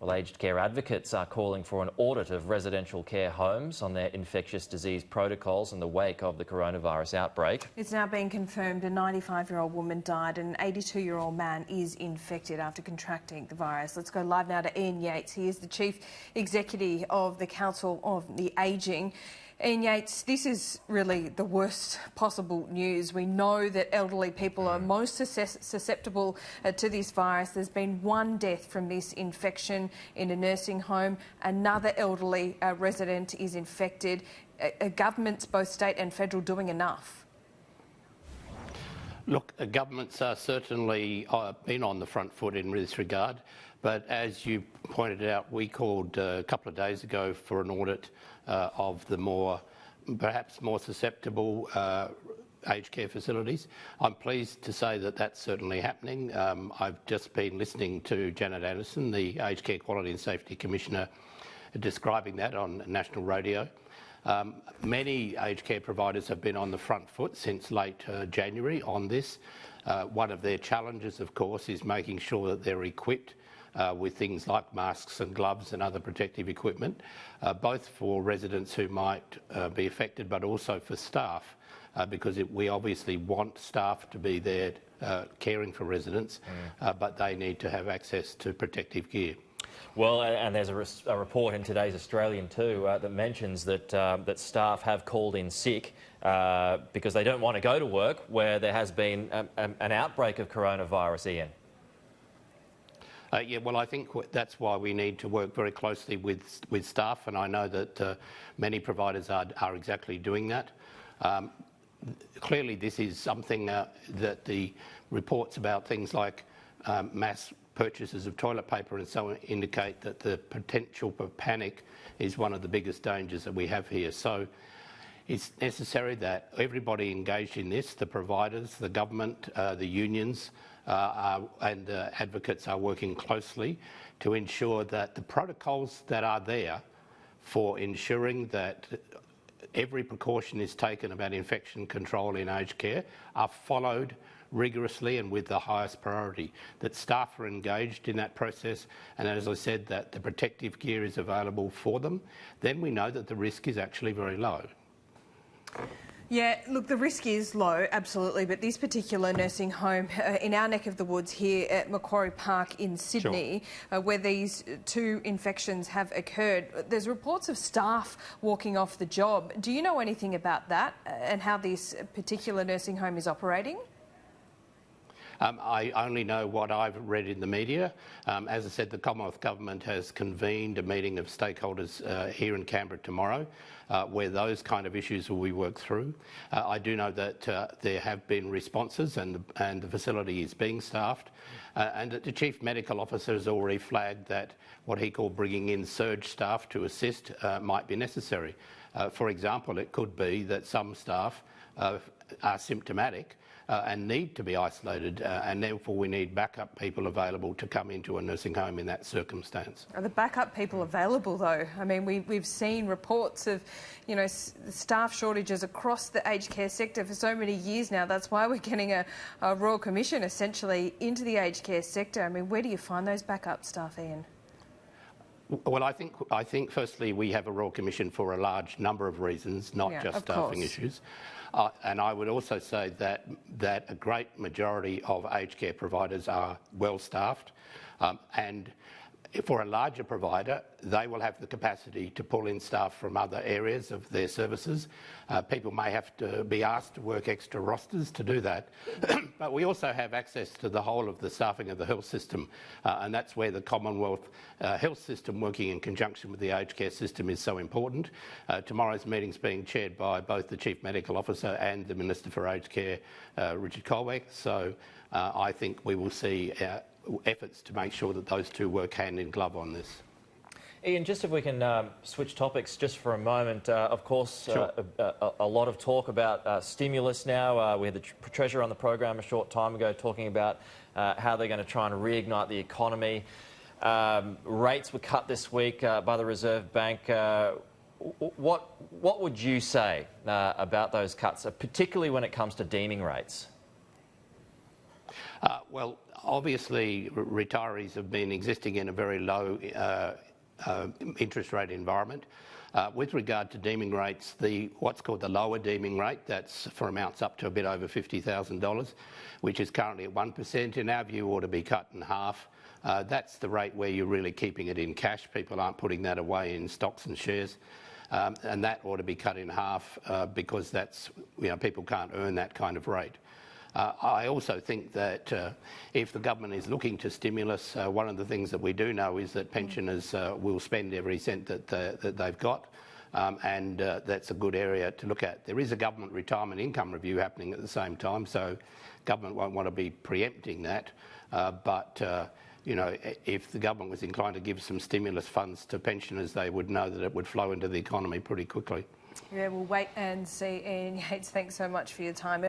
Well, aged care advocates are calling for an audit of residential care homes on their infectious disease protocols in the wake of the coronavirus outbreak. It's now been confirmed a 95-year-old woman died and an 82-year-old man is infected after contracting the virus. Let's go live now to Ian Yates. He is the Chief Executive of the Council of the Ageing. Ian Yates, this is really the worst possible news. We know that elderly people are most susceptible to this virus. There's been one death from this infection in a nursing home. Another elderly resident is infected. Governments, both state and federal, doing enough? Look, governments are certainly been on the front foot in this regard, but as you pointed out, we called a couple of days ago for an audit of the perhaps more susceptible aged care facilities. I'm pleased to say that that's certainly happening. I've just been listening to Janet Anderson, the Aged Care Quality and Safety Commissioner, describing that on national radio. Many aged care providers have been on the front foot since late January on this. One of their challenges, of course, is making sure that they're equipped with things like masks and gloves and other protective equipment, both for residents who might be affected, but also for staff, because we obviously want staff to be there caring for residents, but they need to have access to protective gear. Well, and there's a report in today's Australian too that mentions that that staff have called in sick because they don't want to go to work where there has been an outbreak of coronavirus, Ian. Yeah, well, I think that's why we need to work very closely with staff, and I know that many providers are exactly doing that. Clearly, this is something that the reports about things like mass purchases of toilet paper and so on indicate that the potential for panic is one of the biggest dangers that we have here. So it's necessary that everybody engaged in this, the providers, the government, the unions, and advocates are working closely to ensure that the protocols that are there for ensuring that every precaution is taken about infection control in aged care are followed rigorously and with the highest priority, that staff are engaged in that process, and as I said, that the protective gear is available for them. Then we know that the risk is actually very low. Yeah, look, the risk is low, absolutely, but this particular nursing home in our neck of the woods here at Macquarie Park in Sydney, where these two infections have occurred, there's reports of staff walking off the job. Do you know anything about that and how this particular nursing home is operating? I only know what I've read in the media. As I said, the Commonwealth Government has convened a meeting of stakeholders here in Canberra tomorrow, where those kind of issues will be worked through. I do know that there have been responses and the facility is being staffed, and that the Chief Medical Officer has already flagged that what he called bringing in surge staff to assist might be necessary. For example, it could be that some staff are symptomatic and need to be isolated, and therefore we need backup people available to come into a nursing home in that circumstance. Are the backup people available though? I mean, we've seen reports of, you know, staff shortages across the aged care sector for so many years now. That's why we're getting a Royal Commission essentially into the aged care sector. I mean, where do you find those backup staff, Ian? Well, I think firstly we have a Royal Commission for a large number of reasons, not just staffing issues. And I would also say that a great majority of aged care providers are well staffed, and for a larger provider, they will have the capacity to pull in staff from other areas of their services. People may have to be asked to work extra rosters to do that. But we also have access to the whole of the staffing of the health system, and that's where the Commonwealth health system working in conjunction with the aged care system is so important. Tomorrow's meeting is being chaired by both the Chief Medical Officer and the Minister for Aged Care, Richard Colbeck. So I think we will see efforts to make sure that those two work hand in glove on this. Ian, just if we can switch topics just for a moment. Of course, a lot of talk about stimulus now. We had the Treasurer on the program a short time ago talking about how they're going to try and reignite the economy. Rates were cut this week by the Reserve Bank. What would you say about those cuts, particularly when it comes to deeming rates? Well, obviously, retirees have been existing in a very low interest rate environment. With regard to deeming rates, what's called the lower deeming rate, that's for amounts up to a bit over $50,000, which is currently at 1%, in our view ought to be cut in half. That's the rate where you're really keeping it in cash. People aren't putting that away in stocks and shares. And that ought to be cut in half because that's, people can't earn that kind of rate. I also think that if the government is looking to stimulus, one of the things that we do know is that pensioners will spend every cent that they've got, and that's a good area to look at. There is a government retirement income review happening at the same time, so government won't want to be preempting that. But if the government was inclined to give some stimulus funds to pensioners, they would know that it would flow into the economy pretty quickly. Yeah, we'll wait and see. Ian Yates, thanks so much for your time.